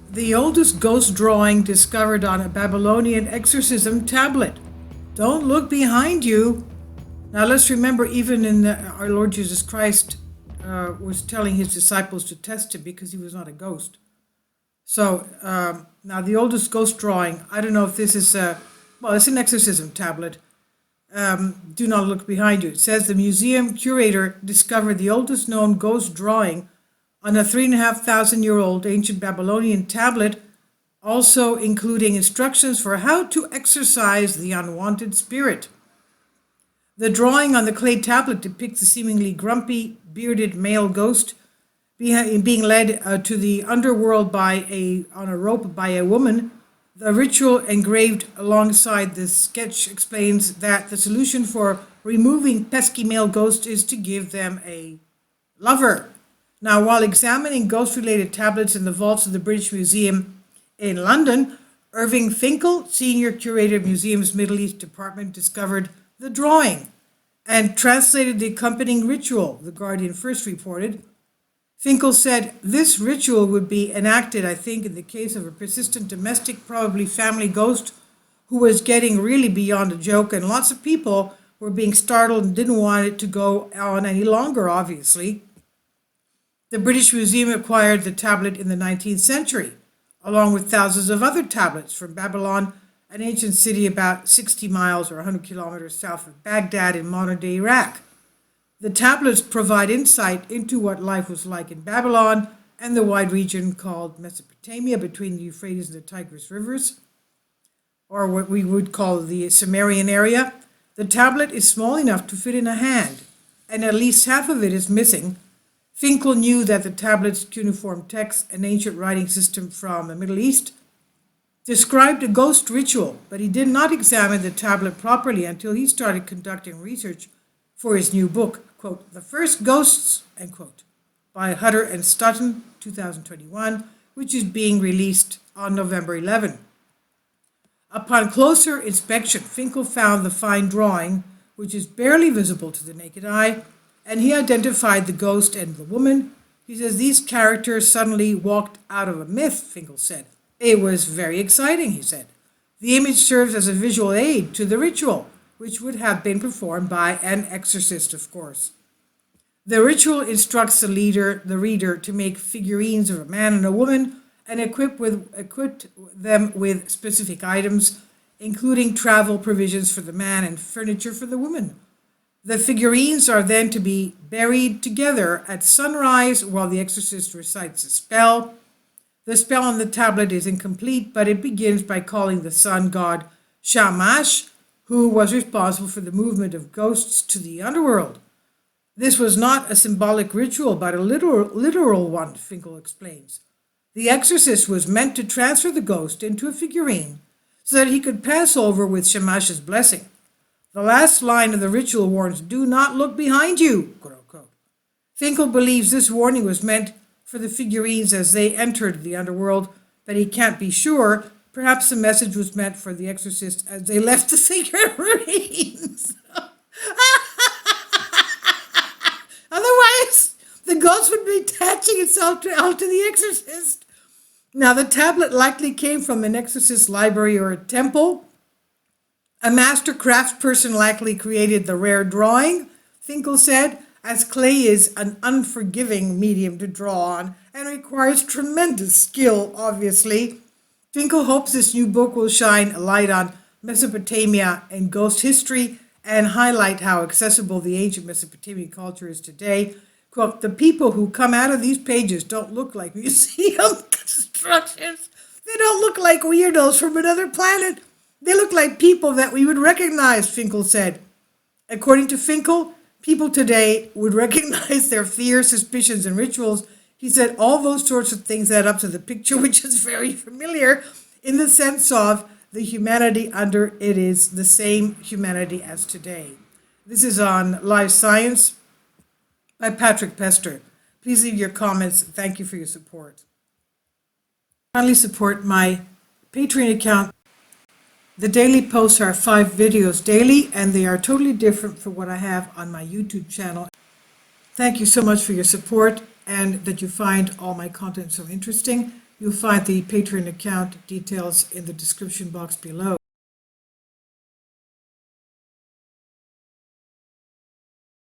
The oldest ghost drawing discovered on a Babylonian exorcism tablet. Don't look behind you. Now let's remember, even in our Lord Jesus Christ was telling his disciples to test him because he was not a ghost. So now the oldest ghost drawing, I don't know if this is, it's an exorcism tablet. Do not look behind you. It says the museum curator discovered the oldest known ghost drawing on a 3,500-year-old ancient Babylonian tablet, also including instructions for how to exorcise the unwanted spirit. The drawing on the clay tablet depicts a seemingly grumpy, bearded male ghost being led to the underworld on a rope by a woman. The ritual engraved alongside this sketch explains that the solution for removing pesky male ghosts is to give them a lover. Now, while examining ghost-related tablets in the vaults of the British Museum in London, Irving Finkel, senior curator of Museum's Middle East Department, discovered the drawing and translated the accompanying ritual, The Guardian first reported. Finkel said, this ritual would be enacted, I think, in the case of a persistent domestic, probably family ghost who was getting really beyond a joke, and lots of people were being startled and didn't want it to go on any longer, obviously. The British Museum acquired the tablet in the 19th century, along with thousands of other tablets from Babylon, an ancient city about 60 miles or 100 kilometers south of Baghdad in modern-day Iraq. The tablets provide insight into what life was like in Babylon and the wide region called Mesopotamia between the Euphrates and the Tigris rivers, or what we would call the Sumerian area. The tablet is small enough to fit in a hand, and at least half of it is missing. Finkel knew that the tablet's cuneiform text, an ancient writing system from the Middle East, described a ghost ritual, but he did not examine the tablet properly until he started conducting research for his new book, quote, The First Ghosts, end quote, by Hutter and Stutton, 2021, which is being released on November 11. Upon closer inspection, Finkel found the fine drawing, which is barely visible to the naked eye, and he identified the ghost and the woman. He says these characters suddenly walked out of a myth, Finkel said. It was very exciting, he said. The image serves as a visual aid to the ritual, which would have been performed by an exorcist, of course. The ritual instructs the reader to make figurines of a man and a woman and equip them with specific items, including travel provisions for the man and furniture for the woman. The figurines are then to be buried together at sunrise while the exorcist recites a spell. The spell on the tablet is incomplete, but it begins by calling the sun god Shamash, who was responsible for the movement of ghosts to the underworld. This was not a symbolic ritual, but a literal one, Finkel explains. The exorcist was meant to transfer the ghost into a figurine so that he could pass over with Shamash's blessing. The last line of the ritual warns, do not look behind you, quote unquote. Finkel believes this warning was meant for the figurines as they entered the underworld, but he can't be sure. Perhaps the message was meant for the exorcist as they left the figurines. Otherwise, the ghost would be attaching itself to the exorcist. Now, the tablet likely came from an exorcist library or a temple. A master craftsperson likely created the rare drawing, Finkel said, as clay is an unforgiving medium to draw on and requires tremendous skill, obviously. Finkel hopes this new book will shine a light on Mesopotamia and ghost history and highlight how accessible the ancient Mesopotamian culture is today. Quote, the people who come out of these pages don't look like museum constructions. They don't look like weirdos from another planet. They look like people that we would recognize, Finkel said. According to Finkel, people today would recognize their fears, suspicions, and rituals. He said all those sorts of things add up to the picture, which is very familiar in the sense of the humanity under it is the same humanity as today. This is on Live Science by Patrick Pester. Please leave your comments. Thank you for your support. Kindly support my Patreon account. The daily posts are 5 videos daily, and they are totally different from what I have on my YouTube channel. Thank you so much for your support and that you find all my content so interesting. You'll find the Patreon account details in the description box below.